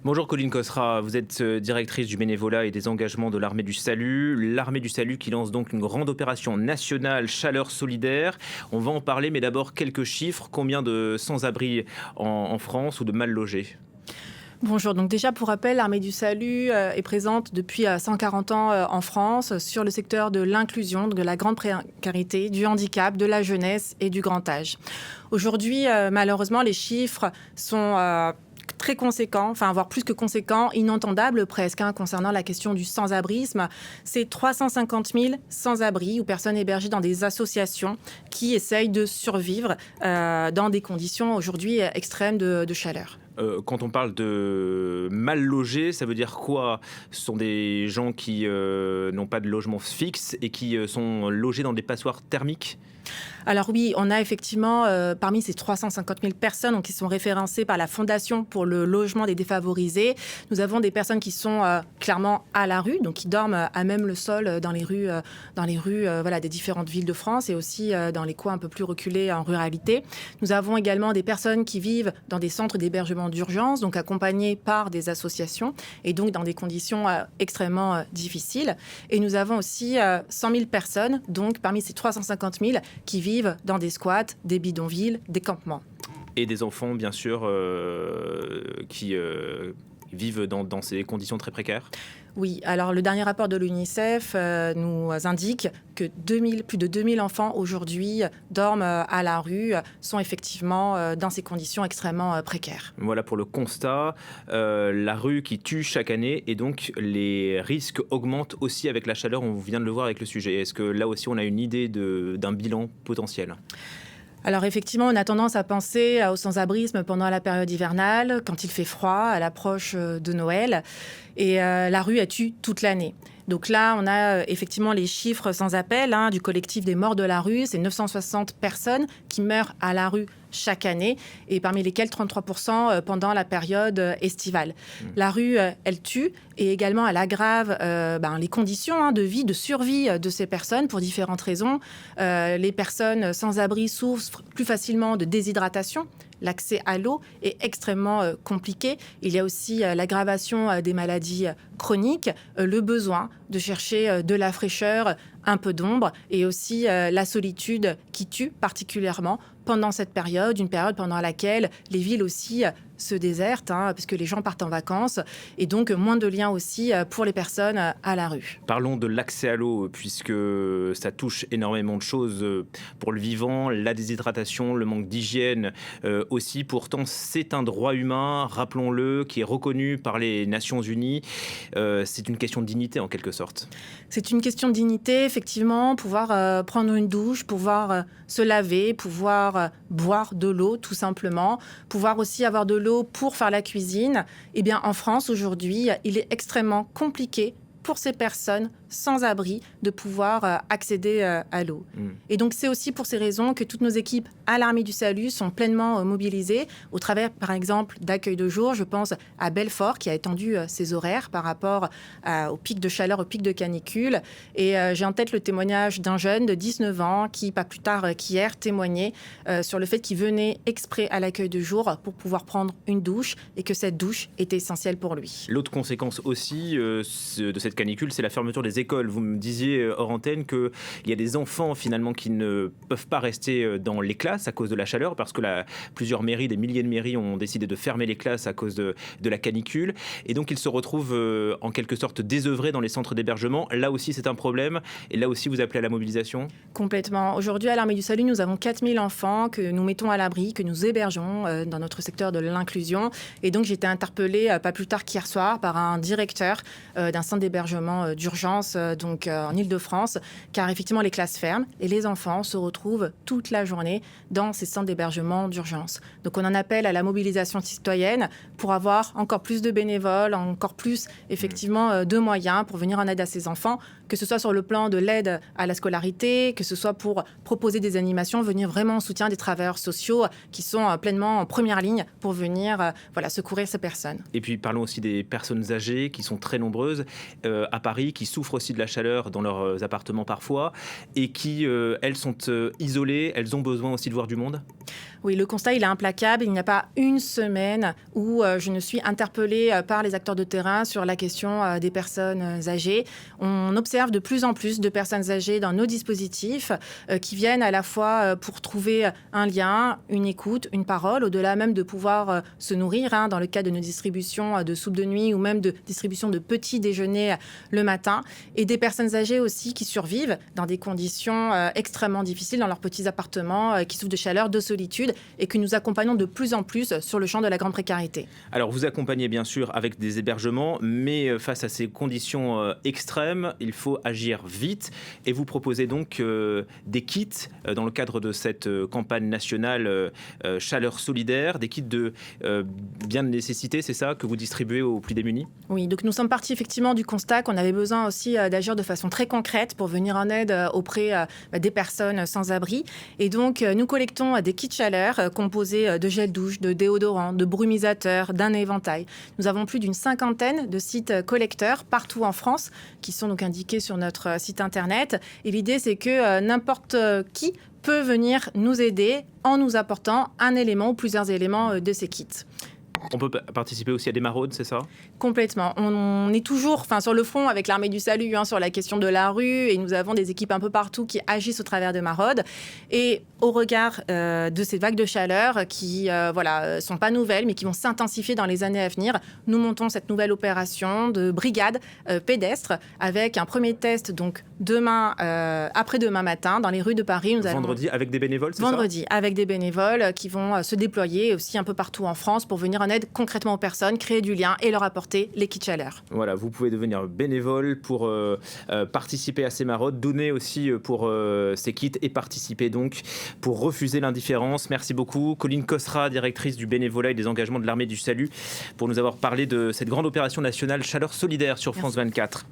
Bonjour Colline Cosra, vous êtes directrice du bénévolat et des engagements de l'Armée du Salut. L'Armée du Salut qui lance donc une grande opération nationale Chaleur solidaire. On va en parler, mais d'abord quelques chiffres. Combien de sans-abri en France ou de mal logés ? Bonjour, donc déjà pour rappel, l'Armée du Salut est présente depuis 140 ans en France sur le secteur de l'inclusion, de la grande précarité, du handicap, de la jeunesse et du grand âge. Aujourd'hui, malheureusement, les chiffres sont très conséquents, enfin voire plus que conséquents, inentendables presque, concernant la question du sans-abrisme. C'est 350 000 sans-abri ou personnes hébergées dans des associations qui essayent de survivre dans des conditions aujourd'hui extrêmes de chaleur. Quand on parle de mal logés, ça veut dire quoi ? Ce sont des gens qui n'ont pas de logement fixe et qui sont logés dans des passoires thermiques ? Alors oui, on a effectivement, parmi ces 350 000 personnes qui sont référencées par la Fondation pour le logement des défavorisés, nous avons des personnes qui sont clairement à la rue, donc qui dorment à même le sol dans les rues des différentes villes de France et aussi dans les coins un peu plus reculés en ruralité. Nous avons également des personnes qui vivent dans des centres d'hébergement d'urgence, donc accompagnées par des associations et donc dans des conditions extrêmement difficiles. Et nous avons aussi 100 000 personnes, donc parmi ces 350 000, qui vivent dans des squats, des bidonvilles, des campements. Et des enfants, bien sûr, qui vivent dans ces conditions très précaires ? Oui, alors le dernier rapport de l'UNICEF nous indique que plus de 2000 enfants aujourd'hui dorment à la rue, sont effectivement dans ces conditions extrêmement précaires. Voilà pour le constat. La rue qui tue chaque année et donc les risques augmentent aussi avec la chaleur. On vient de le voir avec le sujet. Est-ce que là aussi on a une idée d'un bilan potentiel ? Alors effectivement, on a tendance à penser au sans-abrisme pendant la période hivernale, quand il fait froid, à l'approche de Noël. Et la rue, elle tue toute l'année. Donc là, on a effectivement les chiffres sans appel du collectif des morts de la rue. C'est 960 personnes qui meurent à la rue chaque année, et parmi lesquelles 33% pendant la période estivale. La rue, elle tue, et également elle aggrave les conditions de vie, de survie de ces personnes pour différentes raisons. Les personnes sans abri souffrent plus facilement de déshydratation. L'accès à l'eau est extrêmement compliqué. Il y a aussi l'aggravation des maladies chroniques, le besoin de chercher de la fraîcheur, un peu d'ombre, et aussi la solitude qui tue particulièrement pendant cette période, une période pendant laquelle les villes aussi se désertent, parce que les gens partent en vacances, et donc moins de liens aussi pour les personnes à la rue. Parlons de l'accès à l'eau, puisque ça touche énormément de choses pour le vivant, la déshydratation, le manque d'hygiène aussi. Pourtant, c'est un droit humain, rappelons-le, qui est reconnu par les Nations Unies. C'est une question de dignité en quelque sorte. C'est une question de dignité, effectivement, pouvoir prendre une douche, pouvoir se laver, pouvoir boire de l'eau tout simplement, pouvoir aussi avoir de l'eau pour faire la cuisine. Eh bien, en France, aujourd'hui, il est extrêmement compliqué pour ces personnes sans abri de pouvoir accéder à l'eau. Et donc, c'est aussi pour ces raisons que toutes nos équipes à l'Armée du Salut sont pleinement mobilisées au travers, par exemple, d'accueil de jour. Je pense à Belfort qui a étendu ses horaires par rapport au pic de chaleur, au pic de canicule. Et j'ai en tête le témoignage d'un jeune de 19 ans qui, pas plus tard qu'hier, témoignait sur le fait qu'il venait exprès à l'accueil de jour pour pouvoir prendre une douche et que cette douche était essentielle pour lui. L'autre conséquence aussi de cette canicule, c'est la fermeture des écoles. Vous me disiez hors antenne qu'il y a des enfants finalement qui ne peuvent pas rester dans les classes à cause de la chaleur, parce que plusieurs mairies, des milliers de mairies ont décidé de fermer les classes à cause de la canicule. Et donc ils se retrouvent en quelque sorte désœuvrés dans les centres d'hébergement. Là aussi c'est un problème. Et là aussi vous appelez à la mobilisation ? Complètement. Aujourd'hui à l'Armée du Salut, nous avons 4000 enfants que nous mettons à l'abri, que nous hébergeons dans notre secteur de l'inclusion. Et donc j'ai été interpellée pas plus tard qu'hier soir par un directeur d'un centre d'hébergement d'urgence en Île-de-France, car effectivement les classes ferment et les enfants se retrouvent toute la journée dans ces centres d'hébergement d'urgence. Donc on en appelle à la mobilisation citoyenne pour avoir encore plus de bénévoles, encore plus effectivement de moyens pour venir en aide à ces enfants, que ce soit sur le plan de l'aide à la scolarité, que ce soit pour proposer des animations, venir vraiment en soutien des travailleurs sociaux qui sont pleinement en première ligne pour venir secourir ces personnes. Et puis parlons aussi des personnes âgées qui sont très nombreuses à Paris, qui souffrent aussi de la chaleur dans leurs appartements parfois, et qui, elles, sont isolées, elles ont besoin aussi de voir du monde ? Oui, le constat, il est implacable. Il n'y a pas une semaine où je ne suis interpellée par les acteurs de terrain sur la question des personnes âgées. On observe de plus en plus de personnes âgées dans nos dispositifs qui viennent à la fois pour trouver un lien, une écoute, une parole, au-delà même de pouvoir se nourrir, dans le cadre de nos distributions de soupe de nuit ou même de distribution de petits déjeuners le matin. Et des personnes âgées aussi qui survivent dans des conditions extrêmement difficiles dans leurs petits appartements, qui souffrent de chaleur, de solitude, et que nous accompagnons de plus en plus sur le champ de la grande précarité. Alors vous accompagnez bien sûr avec des hébergements, mais face à ces conditions extrêmes, il faut agir vite et vous proposez donc des kits dans le cadre de cette campagne nationale Chaleur solidaire, des kits de bien de nécessité, c'est ça, que vous distribuez aux plus démunis ? Oui, donc nous sommes partis effectivement du constat qu'on avait besoin aussi d'agir de façon très concrète pour venir en aide auprès des personnes sans abri. Et donc nous collectons des kits chaleur composés de gel douche, de déodorants, de brumisateurs, d'un éventail. Nous avons plus d'une 50aine de sites collecteurs partout en France qui sont donc indiqués sur notre site internet. Et l'idée, c'est que n'importe qui peut venir nous aider en nous apportant un élément ou plusieurs éléments de ces kits. On peut participer aussi à des maraudes, c'est ça ? Complètement. On est toujours sur le front avec l'Armée du Salut sur la question de la rue, et nous avons des équipes un peu partout qui agissent au travers de maraudes. Et au regard de ces vagues de chaleur qui sont pas nouvelles mais qui vont s'intensifier dans les années à venir, nous montons cette nouvelle opération de brigade pédestre avec un premier test donc après-demain matin dans les rues de Paris. Vendredi avec des bénévoles, c'est Vendredi avec des bénévoles qui vont se déployer aussi un peu partout en France pour venir en aide concrètement aux personnes, créer du lien et leur apporter les kits chaleur. Voilà, vous pouvez devenir bénévole pour participer à ces maraudes, donner aussi pour ces kits et participer donc pour refuser l'indifférence. Merci beaucoup. Colline Cosra, directrice du bénévolat et des engagements de l'Armée du Salut, pour nous avoir parlé de cette grande opération nationale Chaleur solidaire sur France 24.